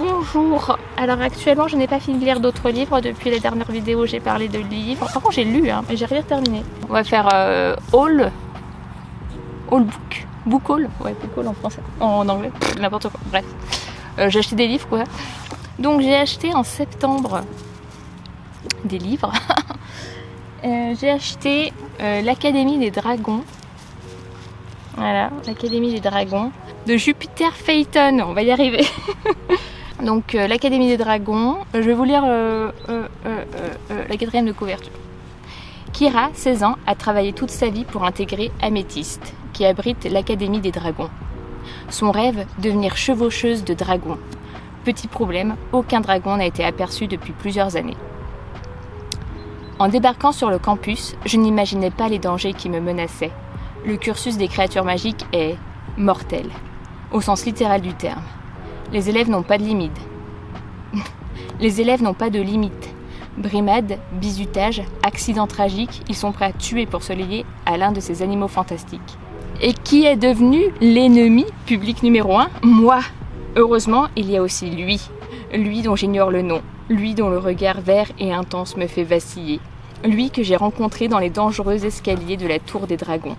Bonjour. Alors actuellement je n'ai pas fini de lire d'autres livres depuis la dernière vidéo où j'ai parlé de livres. Par contre j'ai lu mais j'ai rien terminé. On va faire haul book. Book haul. Ouais, book haul en français. En anglais, n'importe quoi. Bref. J'ai acheté des livres quoi. Donc j'ai acheté en septembre des livres. J'ai acheté l'Académie des Dragons. Voilà, l'Académie des Dragons de Jupiter Phaeton, on va y arriver. Donc l'Académie des Dragons, je vais vous lire la 4e de couverture. Kira, 16 ans, a travaillé toute sa vie pour intégrer Améthyste, qui abrite l'Académie des Dragons. Son rêve, devenir chevaucheuse de dragons. Petit problème, aucun dragon n'a été aperçu depuis plusieurs années. En débarquant sur le campus, je n'imaginais pas les dangers qui me menaçaient. Le cursus des créatures magiques est mortel, au sens littéral du terme. Les élèves n'ont pas de limite. Brimade, bizutage, accident tragique, ils sont prêts à tuer pour se lier à l'un de ces animaux fantastiques. Et qui est devenu l'ennemi public numéro 1 ? Moi. Heureusement, il y a aussi lui dont j'ignore le nom, lui dont le regard vert et intense me fait vaciller, lui que j'ai rencontré dans les dangereux escaliers de la Tour des Dragons.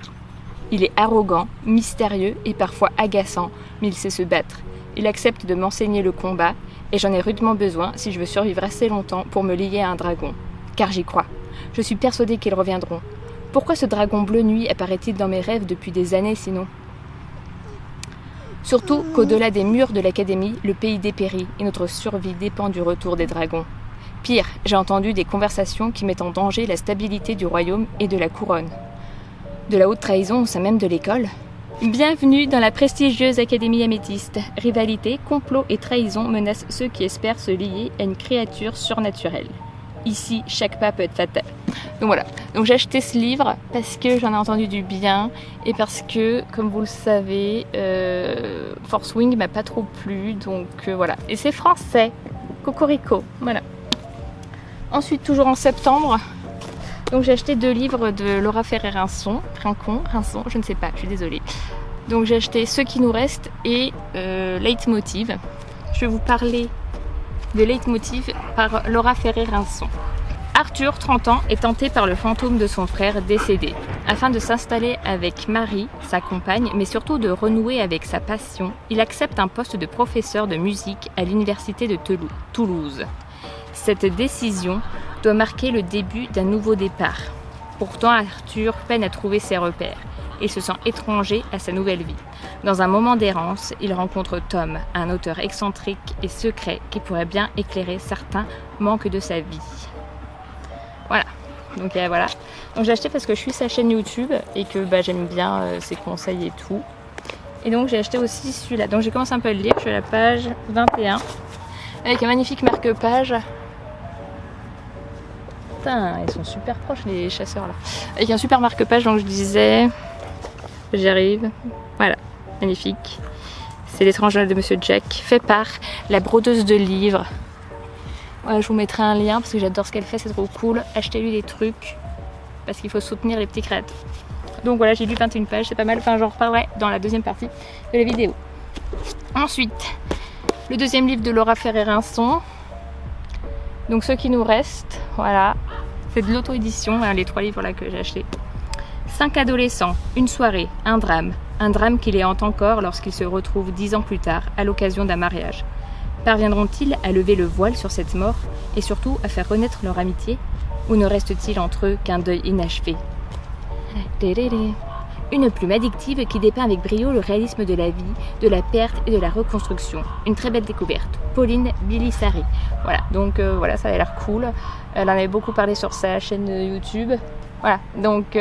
Il est arrogant, mystérieux et parfois agaçant, mais il sait se battre. Il accepte de m'enseigner le combat, et j'en ai rudement besoin si je veux survivre assez longtemps pour me lier à un dragon. Car j'y crois. Je suis persuadée qu'ils reviendront. Pourquoi ce dragon bleu nuit apparaît-il dans mes rêves depuis des années sinon ? Surtout qu'au-delà des murs de l'académie, le pays dépérit et notre survie dépend du retour des dragons. Pire, j'ai entendu des conversations qui mettent en danger la stabilité du royaume et de la couronne. De la haute trahison au sein même de l'école ? Bienvenue dans la prestigieuse Académie Améthyste. Rivalité, complot et trahison menacent ceux qui espèrent se lier à une créature surnaturelle. Ici, chaque pas peut être fatal. Donc voilà, donc j'ai acheté ce livre parce que j'en ai entendu du bien et parce que, comme vous le savez, Force Wing m'a pas trop plu, donc voilà. Et c'est français, cocorico, voilà. Ensuite, toujours en septembre, donc j'ai acheté 2 livres de Laura Ferré-Rinson, je ne sais pas, je suis désolée. Donc j'ai acheté Ceux qui nous restent et Leitmotiv. Je vais vous parler de Leitmotiv par Laura Ferré-Rinson. Arthur, 30 ans, est tenté par le fantôme de son frère décédé. Afin de s'installer avec Marie, sa compagne, mais surtout de renouer avec sa passion, il accepte un poste de professeur de musique à l'université de Toulouse. Cette décision doit marquer le début d'un nouveau départ. Pourtant, Arthur peine à trouver ses repères. Il se sent étranger à sa nouvelle vie. Dans un moment d'errance, il rencontre Tom, un auteur excentrique et secret qui pourrait bien éclairer certains manques de sa vie. Voilà. Donc voilà. Donc j'ai acheté parce que je suis sa chaîne YouTube et que j'aime bien ses conseils et tout. Et donc j'ai acheté aussi celui-là. Donc j'ai commencé un peu à le lire. Je suis à la page 21 avec un magnifique marque-page. Putain, ils sont super proches les chasseurs là. Avec un super marque-page, donc je disais, j'y arrive. Voilà, magnifique. C'est l'étrange Journal de Monsieur Jack, fait par la brodeuse de livres. Ouais, je vous mettrai un lien parce que j'adore ce qu'elle fait, c'est trop cool. Achetez-lui des trucs parce qu'il faut soutenir les petits créateurs. Donc voilà, j'ai lu 21 pages, c'est pas mal. Enfin, j'en reparlerai dans la deuxième partie de la vidéo. Ensuite, le deuxième livre de Laura Ferré-Rinson. Donc Ceux qui nous restent, voilà. C'est de l'auto-édition, les 3 livres là que j'ai achetés. 5 adolescents, une soirée, un drame. Un drame qui les hante encore lorsqu'ils se retrouvent 10 ans plus tard à l'occasion d'un mariage. Parviendront-ils à lever le voile sur cette mort et surtout à faire renaître leur amitié? Ou ne reste-t-il entre eux qu'un deuil inachevé? Une plume addictive qui dépeint avec brio le réalisme de la vie, de la perte et de la reconstruction. Une très belle découverte. Pauline Bilisari. Voilà, donc voilà, ça avait l'air cool. Elle en avait beaucoup parlé sur sa chaîne YouTube. Voilà, donc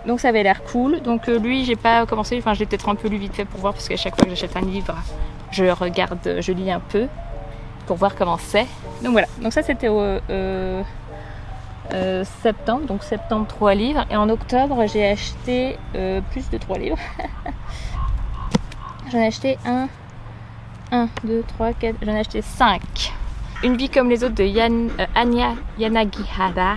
donc ça avait l'air cool. Donc lui, j'ai pas commencé, enfin j'ai peut-être un peu lu vite fait pour voir parce qu'à chaque fois que j'achète un livre, je regarde, je lis un peu pour voir comment c'est. Donc voilà, donc ça c'était au septembre, donc septembre 3 livres. Et en octobre, j'ai acheté plus de 3 livres. J'en ai acheté 1, 2, 3, 4, j'en ai acheté 5. Une vie comme les autres de Anya Yanagihara.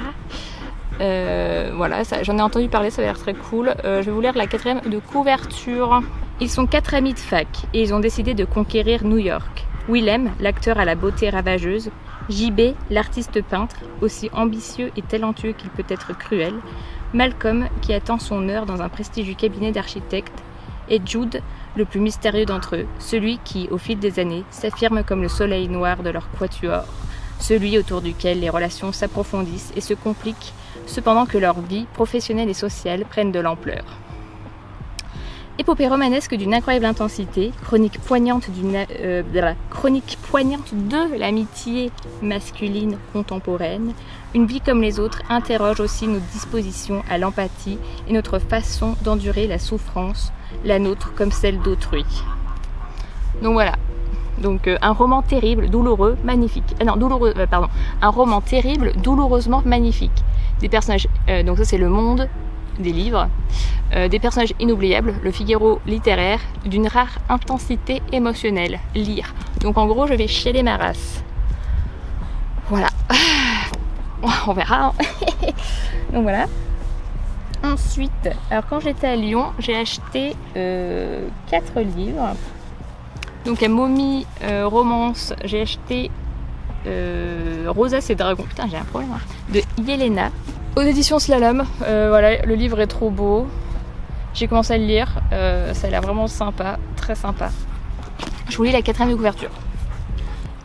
Voilà, j'en ai entendu parler, ça a l'air très cool. Je vais vous lire la 4e de couverture. Ils sont 4 amis de fac et ils ont décidé de conquérir New York. Willem, l'acteur à la beauté ravageuse, JB, l'artiste peintre, aussi ambitieux et talentueux qu'il peut être cruel, Malcolm, qui attend son heure dans un prestigieux cabinet d'architecte, et Jude, le plus mystérieux d'entre eux, celui qui, au fil des années, s'affirme comme le soleil noir de leur quatuor, celui autour duquel les relations s'approfondissent et se compliquent, cependant que leur vie professionnelle et sociale prennent de l'ampleur. Épopée romanesque d'une incroyable intensité, chronique poignante de l'amitié masculine contemporaine, une vie comme les autres interroge aussi nos dispositions à l'empathie et notre façon d'endurer la souffrance, la nôtre comme celle d'autrui. Donc voilà. Donc un roman terrible, douloureux, magnifique. Un roman terrible, douloureusement magnifique. Des personnages. Donc ça c'est Le Monde des livres. Des personnages inoubliables, le Figaro littéraire, d'une rare intensité émotionnelle. Lire. Donc en gros je vais chialer ma race. Voilà. On verra. Donc voilà. Ensuite, alors quand j'étais à Lyon, j'ai acheté 4 livres. Donc à Momie Romance, j'ai acheté Rosas et Dragons, putain j'ai un problème, de Yelena, aux éditions Slalom. Voilà, le livre est trop beau. J'ai commencé à le lire, ça a l'air vraiment sympa, très sympa. Je vous lis la 4e de couverture.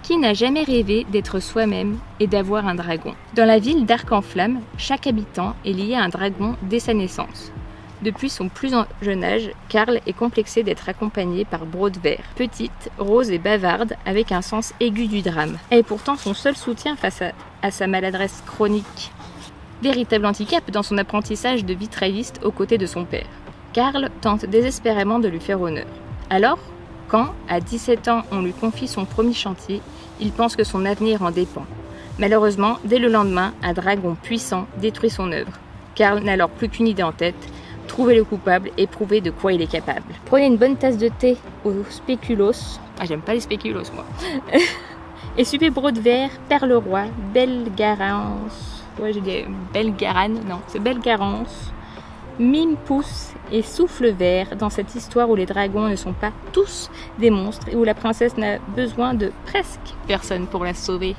Qui n'a jamais rêvé d'être soi-même et d'avoir un dragon ? Dans la ville d'Arc-en-Flamme, chaque habitant est lié à un dragon dès sa naissance. Depuis son plus jeune âge, Karl est complexé d'être accompagné par Broadvert. Petite, rose et bavarde, avec un sens aigu du drame. Elle est pourtant son seul soutien face à sa maladresse chronique. Véritable handicap dans son apprentissage de vitrailliste aux côtés de son père. Karl tente désespérément de lui faire honneur. Alors, quand, à 17 ans, on lui confie son premier chantier, il pense que son avenir en dépend. Malheureusement, dès le lendemain, un dragon puissant détruit son œuvre. Karl n'a alors plus qu'une idée en tête, trouver le coupable et prouver de quoi il est capable. Prenez une bonne tasse de thé au spéculoos. Ah, j'aime pas les spéculoos, moi. Et suivez Broadvert, Perle-Roi, Belgarance. Ouais, j'ai dit Belgarane. Non, c'est Belgarance. Mime Pouce et Souffle Vert dans cette histoire où les dragons ne sont pas tous des monstres et où la princesse n'a besoin de presque personne pour la sauver.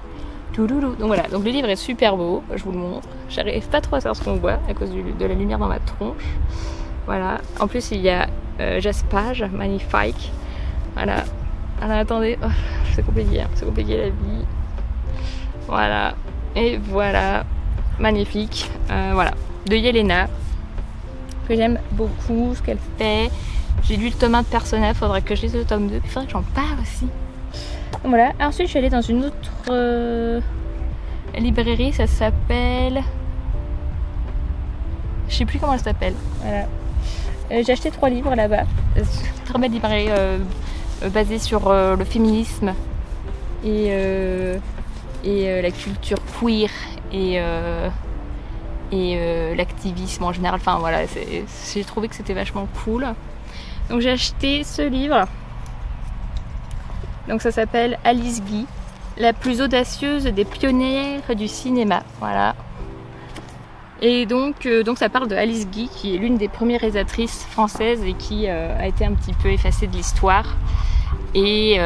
Donc voilà, donc le livre est super beau, je vous le montre. J'arrive pas trop à savoir ce qu'on voit à cause de la lumière dans ma tronche. Voilà, en plus il y a Jaspage, magnifique. Voilà, alors attendez, oh, c'est compliqué la vie. Voilà, et voilà, magnifique. Voilà, de Yelena, que j'aime beaucoup, ce qu'elle fait. J'ai lu le tome 1 de Persona, faudrait que je lise le tome 2, il faudrait que j'en parle aussi. Voilà, ensuite je suis allée dans une autre librairie, ça s'appelle... Je sais plus comment elle s'appelle. Voilà. J'ai acheté 3 livres là-bas. Très belle librairie basée sur le féminisme et la culture queer et l'activisme en général. Enfin voilà, j'ai trouvé que c'était vachement cool. Donc j'ai acheté ce livre. Donc ça s'appelle Alice Guy, la plus audacieuse des pionnières du cinéma. Voilà. Et donc ça parle de Alice Guy, qui est l'une des premières réalisatrices françaises et qui a été un petit peu effacée de l'histoire. Et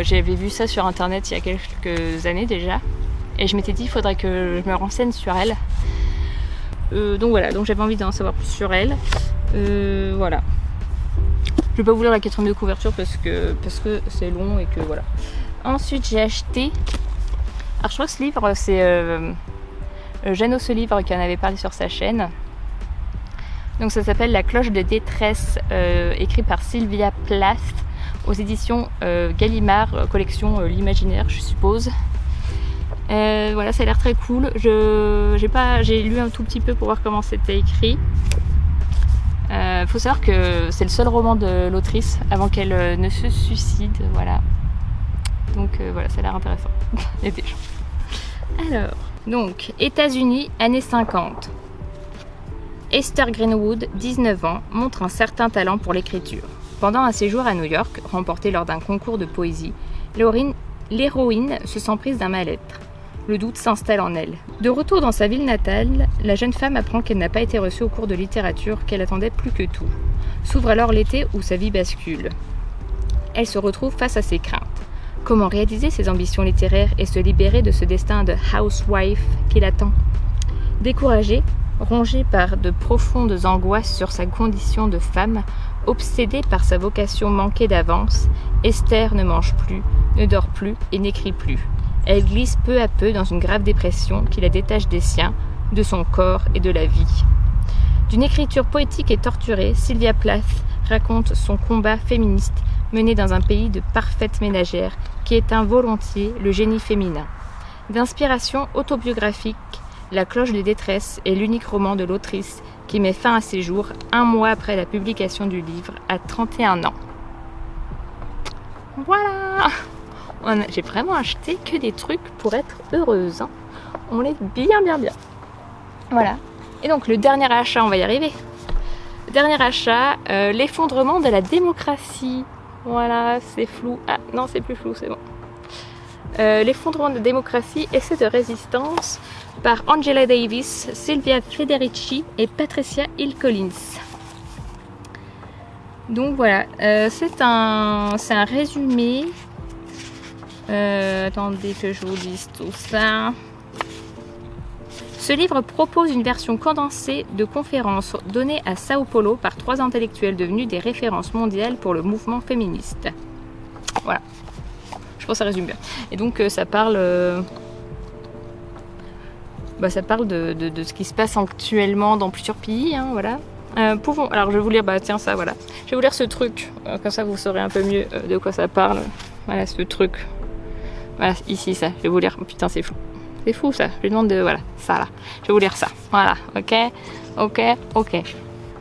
j'avais vu ça sur internet il y a quelques années déjà. Et je m'étais dit, il faudrait que je me renseigne sur elle. Donc voilà, donc j'avais envie d'en savoir plus sur elle. Voilà. Je vais pas vous lire la 4e de couverture parce que c'est long et que voilà. Ensuite j'ai acheté... Alors je crois que ce livre c'est Jeannot ce livre qui en avait parlé sur sa chaîne. Donc ça s'appelle La cloche de détresse, écrit par Sylvia Plath aux éditions Gallimard, collection L'Imaginaire je suppose. Voilà, ça a l'air très cool. J'ai lu un tout petit peu pour voir comment c'était écrit. Faut savoir que c'est le seul roman de l'autrice avant qu'elle ne se suicide, voilà. Donc voilà, ça a l'air intéressant. Et déjà. Alors, donc, États-Unis, années 50. Esther Greenwood, 19 ans, montre un certain talent pour l'écriture. Pendant un séjour à New York, remporté lors d'un concours de poésie, l'héroïne se sent prise d'un mal-être. Le doute s'installe en elle. De retour dans sa ville natale, la jeune femme apprend qu'elle n'a pas été reçue au cours de littérature qu'elle attendait plus que tout. S'ouvre alors l'été où sa vie bascule. Elle se retrouve face à ses craintes. Comment réaliser ses ambitions littéraires et se libérer de ce destin de housewife qui l'attend? Découragée, rongée par de profondes angoisses sur sa condition de femme, obsédée par sa vocation manquée d'avance, Esther ne mange plus, ne dort plus et n'écrit plus. Elle glisse peu à peu dans une grave dépression qui la détache des siens, de son corps et de la vie. D'une écriture poétique et torturée, Sylvia Plath raconte son combat féministe mené dans un pays de parfaite ménagère qui éteint volontiers le génie féminin. D'inspiration autobiographique, La cloche de détresse est l'unique roman de l'autrice qui met fin à ses jours 1 mois après la publication du livre, à 31 ans. Voilà! J'ai vraiment acheté que des trucs pour être heureuse. Hein. On est bien. Voilà. Et donc le dernier achat, on va y arriver. Le dernier achat, l'effondrement de la démocratie. Voilà, c'est flou. Ah non, c'est plus flou, c'est bon. L'effondrement de la démocratie, essai de résistance par Angela Davis, Silvia Federici et Patricia Hill Collins. Donc voilà, c'est un résumé. Attendez que je vous dise tout ça. Ce livre propose une version condensée de conférences données à Sao Paulo par 3 intellectuels devenus des références mondiales pour le mouvement féministe. Voilà. Je pense que ça résume bien. Et donc ça parle de ce qui se passe actuellement dans plusieurs pays. Hein, voilà. Alors je vais vous lire, ça voilà. Je vais vous lire ce truc, comme ça vous saurez un peu mieux de quoi ça parle. Voilà ce truc. Voilà, ici ça. Je vais vous lire. Oh, putain, c'est flou. C'est fou ça. Je lui demande de. Voilà, ça là. Je vais vous lire ça. Voilà, ok.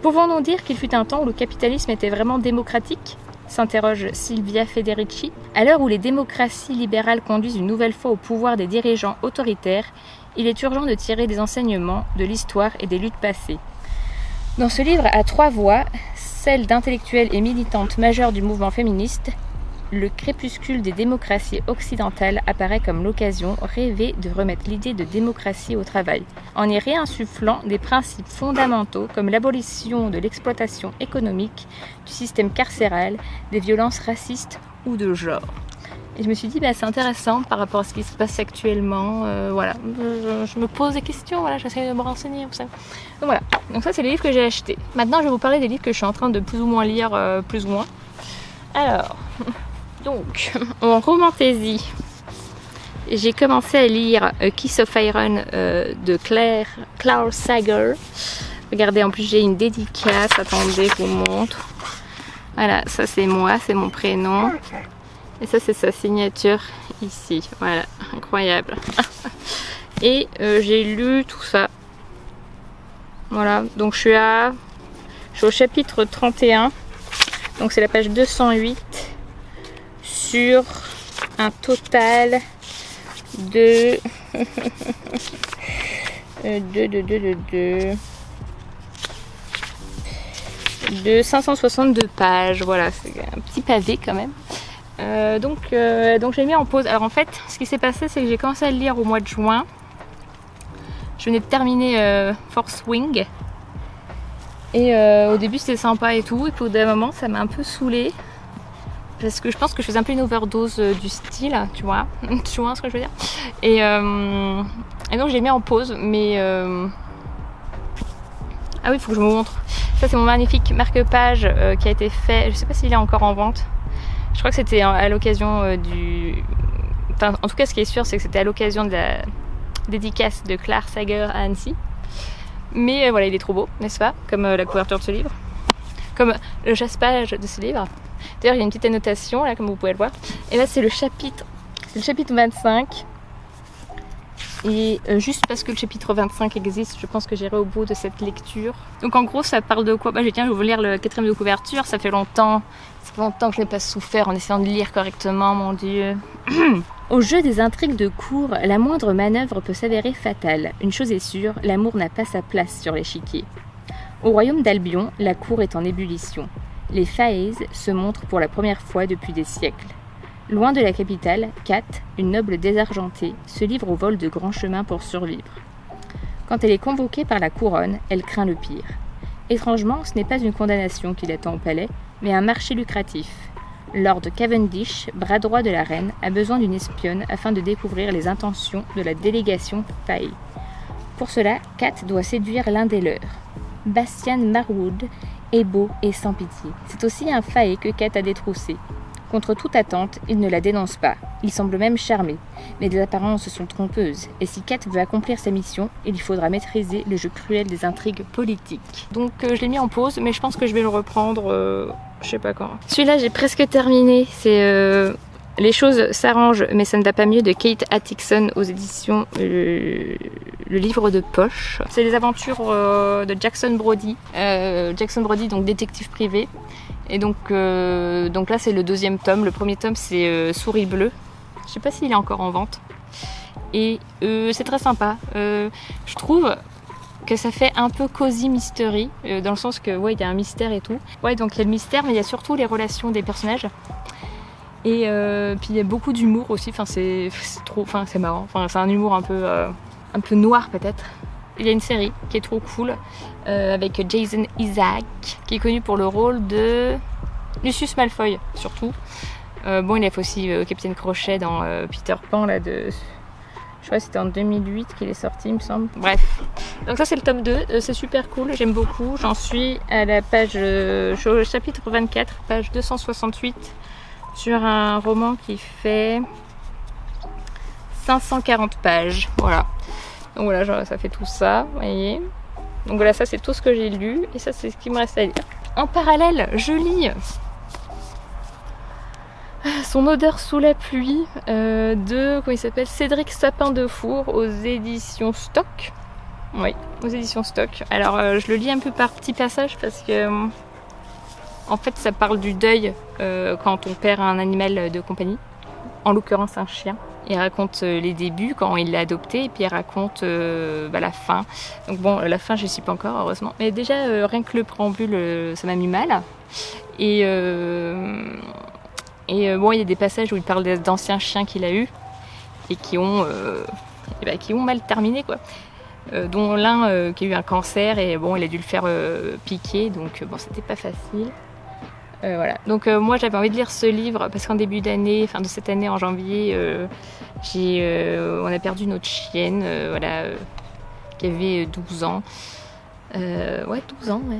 Pouvons-nous dire qu'il fut un temps où le capitalisme était vraiment démocratique ? S'interroge Silvia Federici. À l'heure où les démocraties libérales conduisent une nouvelle fois au pouvoir des dirigeants autoritaires, il est urgent de tirer des enseignements de l'histoire et des luttes passées. Dans ce livre à 3 voix, celle d'intellectuelles et militantes majeures du mouvement féministe, le crépuscule des démocraties occidentales apparaît comme l'occasion rêvée de remettre l'idée de démocratie au travail, en y réinsufflant des principes fondamentaux comme l'abolition de l'exploitation économique, du système carcéral, des violences racistes ou de genre. Et je me suis dit, c'est intéressant par rapport à ce qui se passe actuellement. Voilà, je me pose des questions, voilà, j'essaie de me renseigner. Donc voilà, donc ça c'est les livres que j'ai achetés. Maintenant je vais vous parler des livres que je suis en train de plus ou moins lire, plus ou moins. Alors, donc, en romantaisie, j'ai commencé à lire Kiss of Iron de Claire Sager. Regardez, en plus j'ai une dédicace, attendez, je vous montre. Voilà, ça c'est moi, c'est mon prénom. Et ça c'est sa signature ici, voilà, incroyable. Et j'ai lu tout ça. Voilà, donc je suis au chapitre 31. Donc c'est la page 208 sur un total de 562 pages. Voilà, c'est un petit pavé quand même. Donc j'ai mis en pause. Alors en fait, ce qui s'est passé, c'est que j'ai commencé à le lire au mois de juin. Je venais de terminer Force Wing. Et au début c'était sympa et tout, et puis au bout d'un moment ça m'a un peu saoulée. Parce que je pense que je faisais un peu une overdose du style, tu vois ce que je veux dire. Et donc j'ai mis en pause, mais... Ah oui, il faut que je vous montre. Ça c'est mon magnifique marque-page qui a été fait, je sais pas s'il est encore en vente. Je crois que c'était à l'occasion du... Enfin, en tout cas ce qui est sûr c'est que c'était à l'occasion de la dédicace de Claire Sager à Annecy. Mais voilà, il est trop beau, n'est-ce pas? Comme la couverture de ce livre. Comme le jaspage de ce livre. D'ailleurs, il y a une petite annotation, là, comme vous pouvez le voir. Et là, c'est le chapitre 25. Et juste parce que le chapitre 25 existe, je pense que j'irai au bout de cette lecture. Donc en gros, ça parle de quoi? Je vais vous lire le 4e de couverture. Ça fait longtemps que je n'ai pas souffert en essayant de lire correctement, mon Dieu. Au jeu des intrigues de cour, la moindre manœuvre peut s'avérer fatale. Une chose est sûre, l'amour n'a pas sa place sur l'échiquier. Au royaume d'Albion, la cour est en ébullition. Les Faez se montrent pour la première fois depuis des siècles. Loin de la capitale, Kat, une noble désargentée, se livre au vol de grands chemins pour survivre. Quand elle est convoquée par la couronne, elle craint le pire. Étrangement, ce n'est pas une condamnation qui l'attend au palais, mais un marché lucratif. Lord Cavendish, bras droit de la reine, a besoin d'une espionne afin de découvrir les intentions de la délégation Fae. Pour cela, Kat doit séduire l'un des leurs. Bastian Marwood est beau et sans pitié. C'est aussi un Fae que Kat a détroussé. Contre toute attente, il ne la dénonce pas. Il semble même charmé. Mais les apparences sont trompeuses. Et si Kat veut accomplir sa mission, il lui faudra maîtriser le jeu cruel des intrigues politiques. Donc je l'ai mis en pause, mais je pense que je vais le reprendre, je sais pas quand. Celui-là, j'ai presque terminé. C'est Les choses s'arrangent, mais ça ne va pas mieux de Kate Atkinson aux éditions Le Livre de Poche. C'est les aventures de Jackson Brody. Jackson Brody, donc détective privé. Et donc là c'est le deuxième tome. Le premier tome c'est Souris Bleue. Je sais pas s'il est encore en vente. Et c'est très sympa. Je trouve que ça fait un peu cozy mystery, dans le sens que ouais, il y a un mystère et tout. Ouais, donc il y a le mystère, mais il y a surtout les relations des personnages. Et puis il y a beaucoup d'humour aussi. Enfin c'est marrant. Enfin c'est un humour un peu noir peut-être. Il y a une série qui est trop cool avec Jason Isaac qui est connu pour le rôle de Lucius Malfoy surtout. Bon, il a fait aussi Capitaine Crochet dans Peter Pan là de... Je crois que c'était en 2008 qu'il est sorti il me semble. Bref, donc ça c'est le tome 2, c'est super cool, j'aime beaucoup. J'en suis à la page, je suis au chapitre 24, page 268 sur un roman qui fait 540 pages, voilà. Donc voilà, genre, ça fait tout ça, vous voyez. Donc voilà, ça c'est tout ce que j'ai lu et ça c'est ce qui me reste à lire. En parallèle, je lis Son odeur sous la pluie de, comment il s'appelle, Cédric Sapin de Four aux éditions Stock. Oui, aux éditions Stock. Alors je le lis un peu par petits passages parce que en fait ça parle du deuil quand on perd un animal de compagnie, en l'occurrence un chien. Il raconte les débuts quand il l'a adopté et puis il raconte la fin. Donc bon, la fin je ne sais pas encore heureusement. Mais déjà rien que le préambule ça m'a mis mal. Et bon, il y a des passages où il parle d'anciens chiens qu'il a eus et qui ont mal terminé quoi. Dont l'un qui a eu un cancer et bon il a dû le faire piquer donc bon c'était pas facile. Voilà. Donc moi j'avais envie de lire ce livre parce qu'en début d'année, fin de cette année en janvier, on a perdu notre chienne, qui avait 12 ans. Ouais, 12 ans, ouais.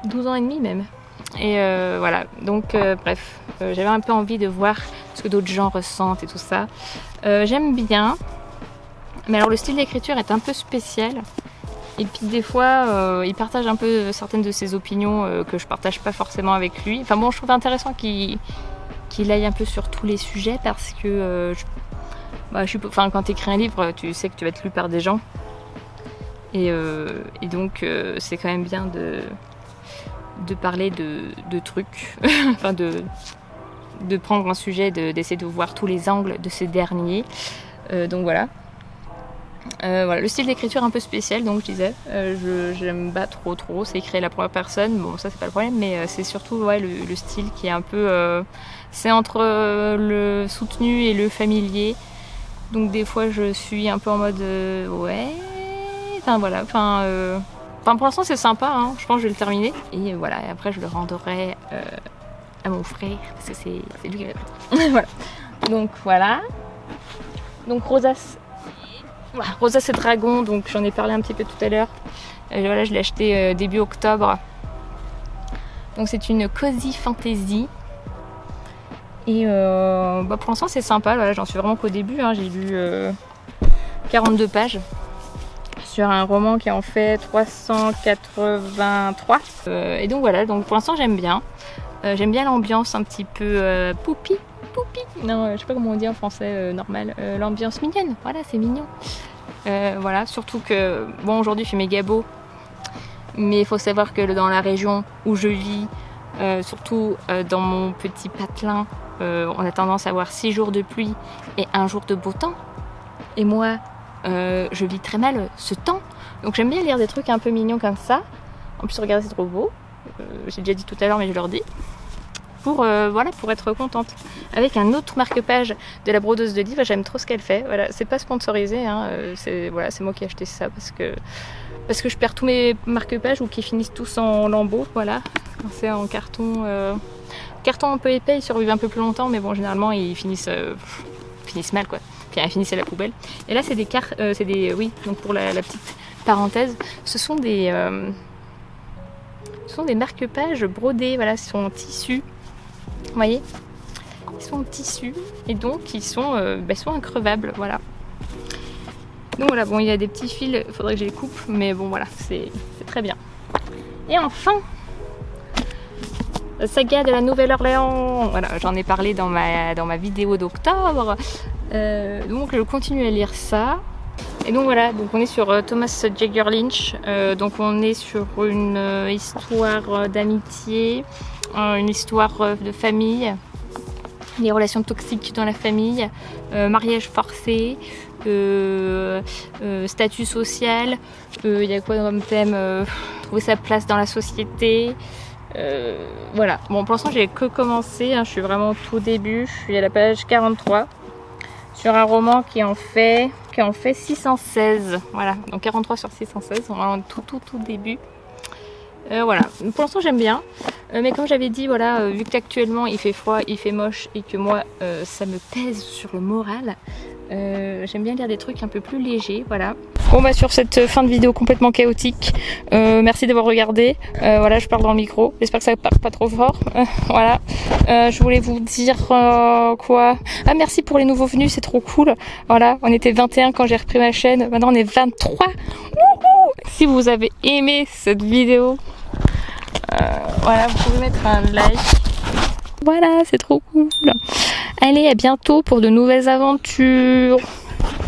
12 ans et demi même. Et voilà, donc bref, j'avais un peu envie de voir ce que d'autres gens ressentent et tout ça. J'aime bien, mais alors le style d'écriture est un peu spécial. Et puis des fois, il partage un peu certaines de ses opinions que je partage pas forcément avec lui. Enfin bon, je trouve intéressant qu'il aille un peu sur tous les sujets parce que quand tu écris un livre, tu sais que tu vas être lu par des gens. Et donc c'est quand même bien de parler de trucs, enfin de prendre un sujet, d'essayer de voir tous les angles de ces derniers. Donc voilà. Voilà, le style d'écriture un peu spécial, donc je disais, j'aime pas trop, c'est écrit à la première personne, bon ça c'est pas le problème, mais c'est surtout ouais, le style qui est un peu, c'est entre le soutenu et le familier, donc des fois je suis un peu en mode ouais, enfin voilà, pour l'instant c'est sympa, hein, je pense que je vais le terminer, et voilà, et après je le rendrai à mon frère, parce que c'est lui qui m'a pris. Voilà, donc voilà, donc Rosas et Dragon, donc j'en ai parlé un petit peu tout à l'heure. Voilà, je l'ai acheté début octobre. Donc c'est une cozy fantasy. Et pour l'instant c'est sympa, voilà, j'en suis vraiment qu'au début. Hein. J'ai lu 42 pages sur un roman qui en fait 383. Et donc voilà, donc pour l'instant j'aime bien. J'aime bien l'ambiance un petit peu poupie. Non, je sais pas comment on dit en français normal. L'ambiance mignonne, voilà, c'est mignon. Voilà, surtout que, bon, aujourd'hui il fait méga beau, mais il faut savoir que dans la région où je vis, surtout dans mon petit patelin, on a tendance à avoir 6 jours de pluie et 1 jour de beau temps. Et moi, je vis très mal ce temps, donc j'aime bien lire des trucs un peu mignons comme ça. En plus, regardez, c'est trop beau. J'ai déjà dit tout à l'heure, mais je leur dis. Pour être contente. Avec un autre marque-page de la brodeuse de livres, j'aime trop ce qu'elle fait. Voilà, c'est pas sponsorisé, hein, c'est moi qui ai acheté ça parce que je perds tous mes marque-pages ou qui finissent tous en lambeaux, voilà. Quand c'est en carton, Carton un peu épais, ils survivent un peu plus longtemps, mais bon, généralement, ils finissent mal, quoi. Puis ils finissent à la poubelle. Et là, c'est des cartes, oui, donc pour la petite parenthèse, ce sont des marque-pages brodés, voilà, ils sont en tissu. Vous voyez, ils sont en tissu et donc ils sont increvables, voilà. Donc voilà, bon, il y a des petits fils, il faudrait que je les coupe, mais bon, voilà, c'est très bien. Et enfin, la saga de la Nouvelle-Orléans. Voilà, j'en ai parlé dans ma vidéo d'octobre. Donc je continue à lire ça. Et donc voilà, donc on est sur Thomas Jagger Lynch. Donc on est sur une histoire d'amitié, une histoire de famille, les relations toxiques dans la famille, mariage forcé, statut social, il y a quoi comme thème, trouver sa place dans la société. Voilà, bon pour l'instant j'ai que commencé, hein, je suis vraiment au tout début, je suis à la page 43 sur un roman qui en fait 616, voilà, donc 43 sur 616, on est en tout début. Voilà, pour l'instant j'aime bien, mais comme j'avais dit, voilà, vu qu'actuellement il fait froid, il fait moche et que moi ça me pèse sur le moral, j'aime bien lire des trucs un peu plus légers, voilà. Bon bah sur cette fin de vidéo complètement chaotique, merci d'avoir regardé, voilà, je parle dans le micro, j'espère que ça part pas trop fort, voilà. Je voulais vous dire quoi, ah merci pour les nouveaux venus, c'est trop cool, voilà, on était 21 quand j'ai repris ma chaîne, maintenant on est 23. Si vous avez aimé cette vidéo, voilà, vous pouvez mettre un like. Voilà, c'est trop cool. Allez, à bientôt pour de nouvelles aventures.